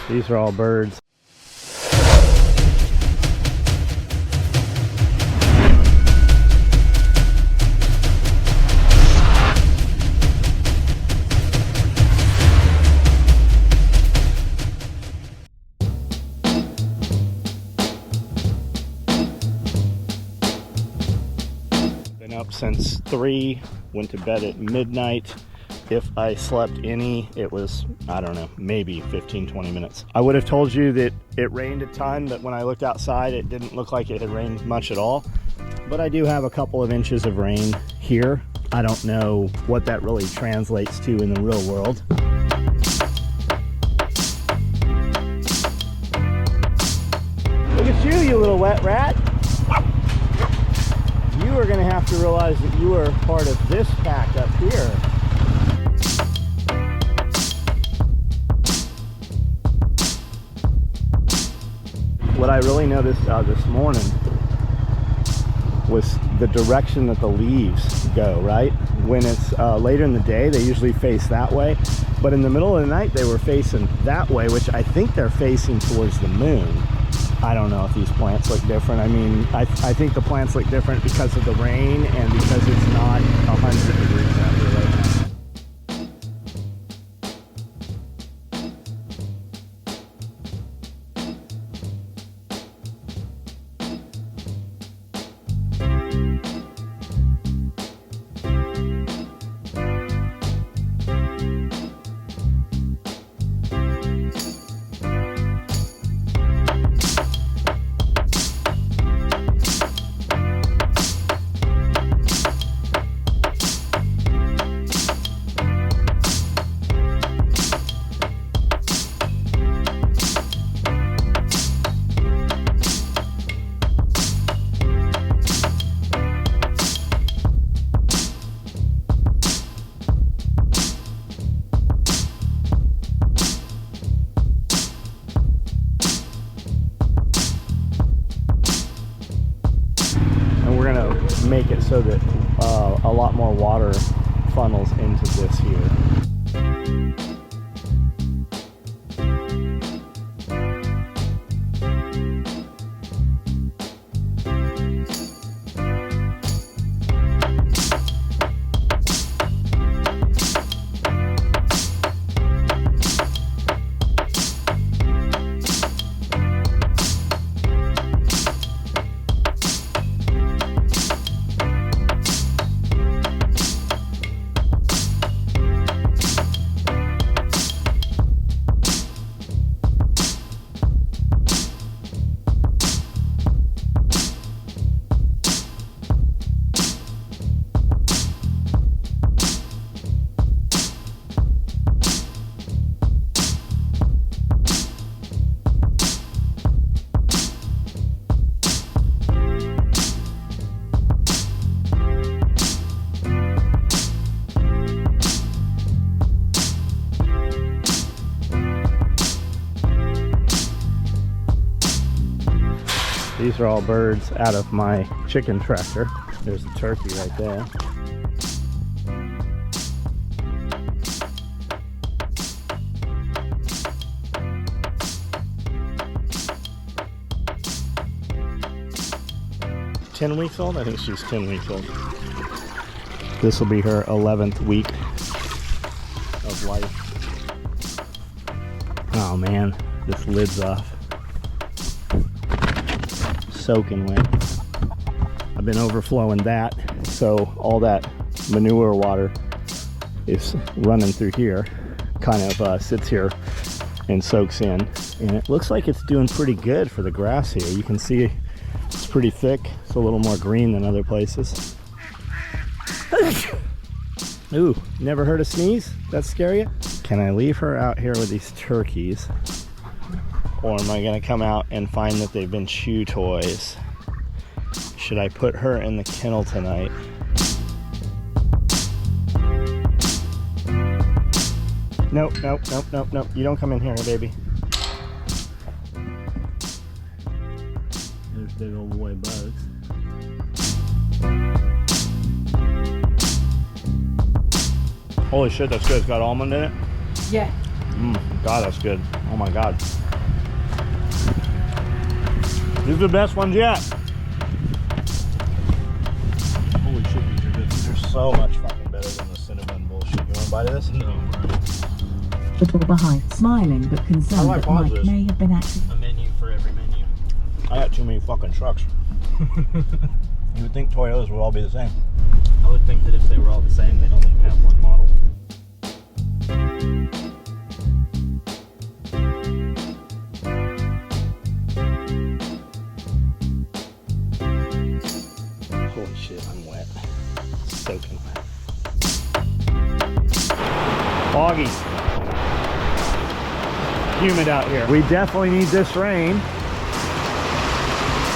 These are all birds. Been up since 3, went to bed at midnight. If I slept any, it was, I don't know, maybe 15-20 minutes. I would have told you that it rained a ton, but when I looked outside, it didn't look like it had rained much at all. But I do have a couple of inches of rain here. I don't know what that really translates to in the real world. Look at you, you little wet rat. You are going to have to realize that you are part of this pack up here. What I really noticed this morning was the direction that the leaves go, right? When it's later in the day, they usually face that way. But in the middle of the night, they were facing that way, which I think they're facing towards the moon. I don't know if these plants look different. I mean, I think the plants look different because of the rain and because it's not 100 degrees out here right now. Make it so that a lot more water funnels into this here. These are all birds out of my chicken tractor. There's a turkey right there. "10 weeks old?" I think she's 10 weeks old. This will be her 11th week of life. Oh man, this lid's off. Soaking wet. I've been overflowing that, so all that manure water is running through here, kind of sits here and soaks in, and it looks like it's doing pretty good for the grass here. You can see it's pretty thick. It's a little more green than other places. Ooh, never heard a sneeze? That scare you? Can I leave her out here with these turkeys? Or am I going to come out and find that they've been chew toys? Should I put her in the kennel tonight? Nope, nope, nope, nope, nope. You don't come in here, baby. There's big old boy Buzz. Holy shit, that's good. It's got almond in it? Yeah. God, that's good. Oh my God. These are the best ones yet. Holy shit, these are good. These are so much fucking better than the cinnamon bullshit. You wanna bite of this? No, bro. Little behind, smiling but concerned that Mike may have been acting. A menu for every menu. I got too many fucking trucks. You would think Toyotas would all be the same. I would think that if they were all the same, they'd only have one model. Holy shit, I'm wet. Soaking wet. Foggy. Humid out here. We definitely need this rain.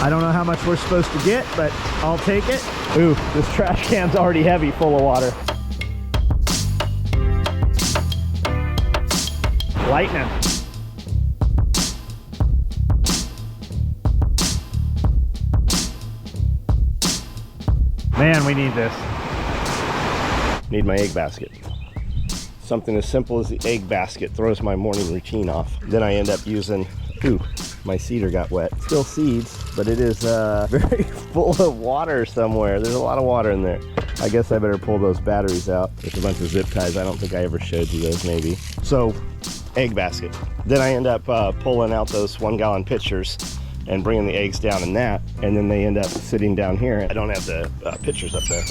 I don't know how much we're supposed to get, but I'll take it. Ooh, this trash can's already heavy, full of water. Lightning. Man, we need this. Need my egg basket. Something as simple as the egg basket throws my morning routine off. Then I end up using, ooh, my cedar got wet. Still seeds, but it is very full of water somewhere. There's a lot of water in there. I guess I better pull those batteries out. There's a bunch of zip ties. I don't think I ever showed you those, maybe. So, egg basket. Then I end up pulling out those 1 gallon pitchers and bringing the eggs down in that, and then they end up sitting down here. I don't have the pitchers up there.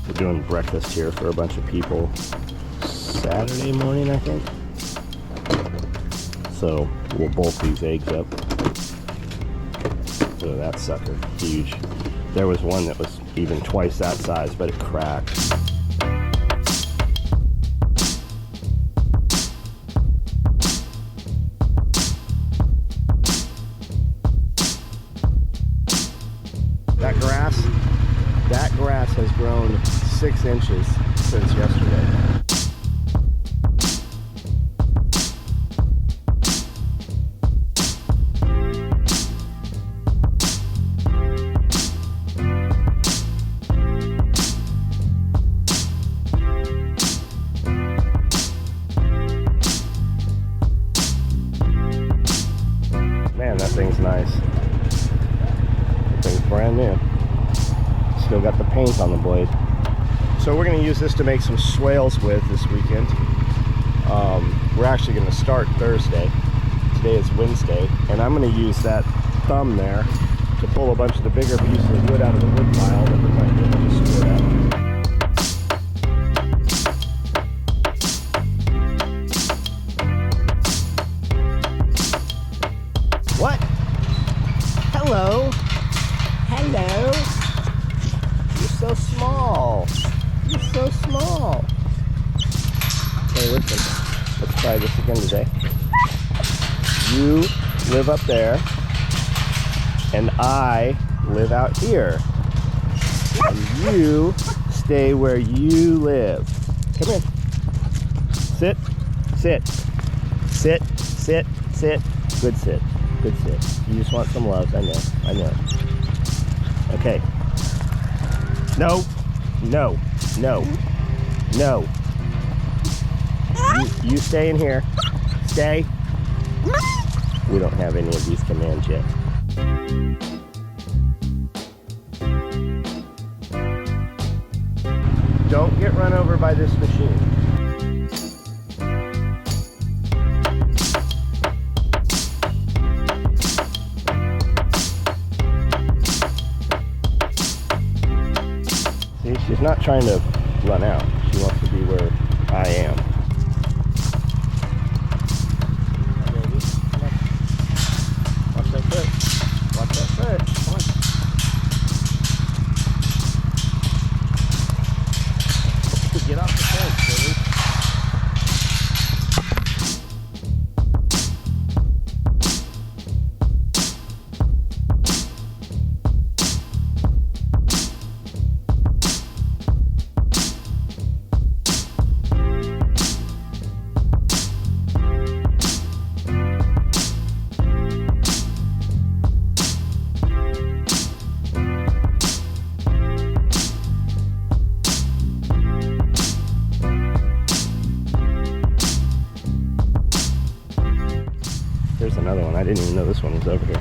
We're doing breakfast here for a bunch of people Saturday morning, I think. So we'll bolt these eggs up. Look at that sucker, huge. There was one that was even twice that size, but it cracked. That grass has grown 6 inches since yesterday. Man, that thing's nice. That thing's brand new. Still got the paint on the blade. So we're going to use this to make some swales with this weekend. We're actually going to start Thursday. Today is Wednesday, and I'm going to use that thumb there to pull a bunch of the bigger pieces of wood out of the wood pile that we're going to be able to split out. What? Hello? Hello? You're so small. You're so small. Hey, listen. Let's try this again today. You live up there, and I live out here. And you stay where you live. Come here. Sit. Sit. Sit. Sit. Sit. Good sit. Good sit. You just want some love. I know. I know. Okay. No. No. No. No. You stay in here. Stay. We don't have any of these commands yet. Don't get run over by this machine. See, she's not trying to run out. She wants to be where I am. Watch that foot. Watch that foot. Come on. Get off the fence, baby. this one was over here.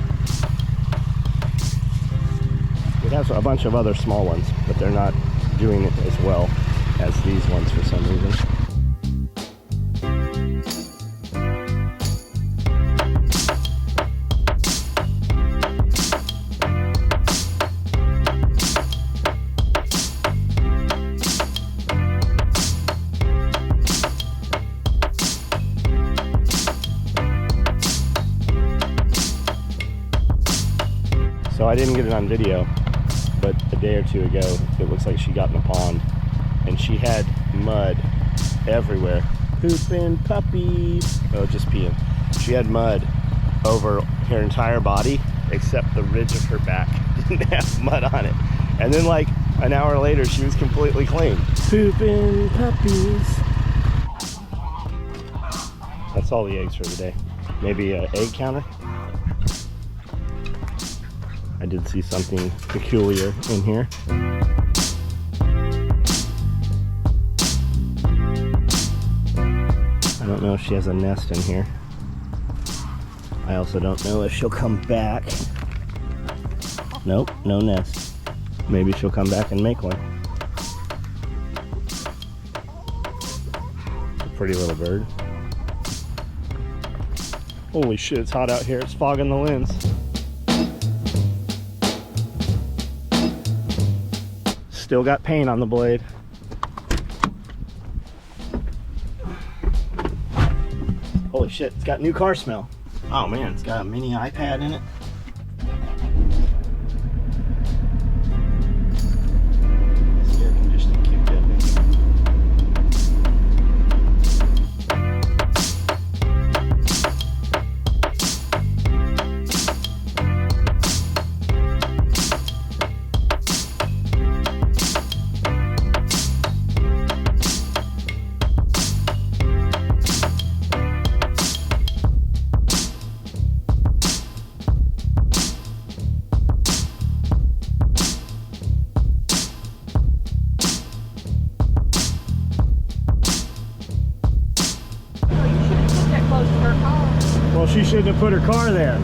It has a bunch of other small ones, but they're not doing it as well as these ones for some reason. So I didn't get it on video, but a day or two ago, it looks like she got in the pond and she had mud everywhere. Pooping puppies. Oh, just peeing. She had mud over her entire body except the ridge of her back didn't have mud on it. And then like an hour later, she was completely clean. Pooping puppies. That's all the eggs for the day. Maybe an egg counter. I did see something peculiar in here. I don't know if she has a nest in here. I also don't know if she'll come back. Nope, no nest. Maybe she'll come back and make one. It's a pretty little bird. Holy shit, it's hot out here. It's fogging the lens. Still got paint on the blade. Holy shit, it's got new car smell. Oh man, it's got a mini iPad in it. This air conditioning kicked up in here. Well, she shouldn't have put her car there.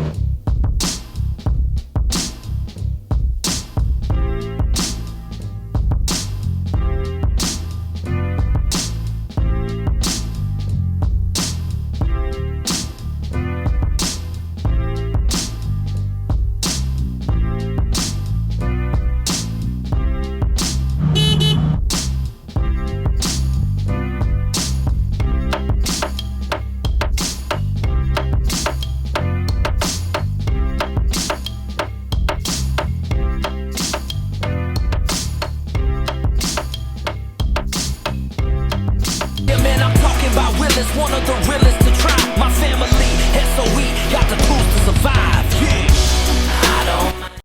One of the realest to try. My family, SOE, got the tools to survive.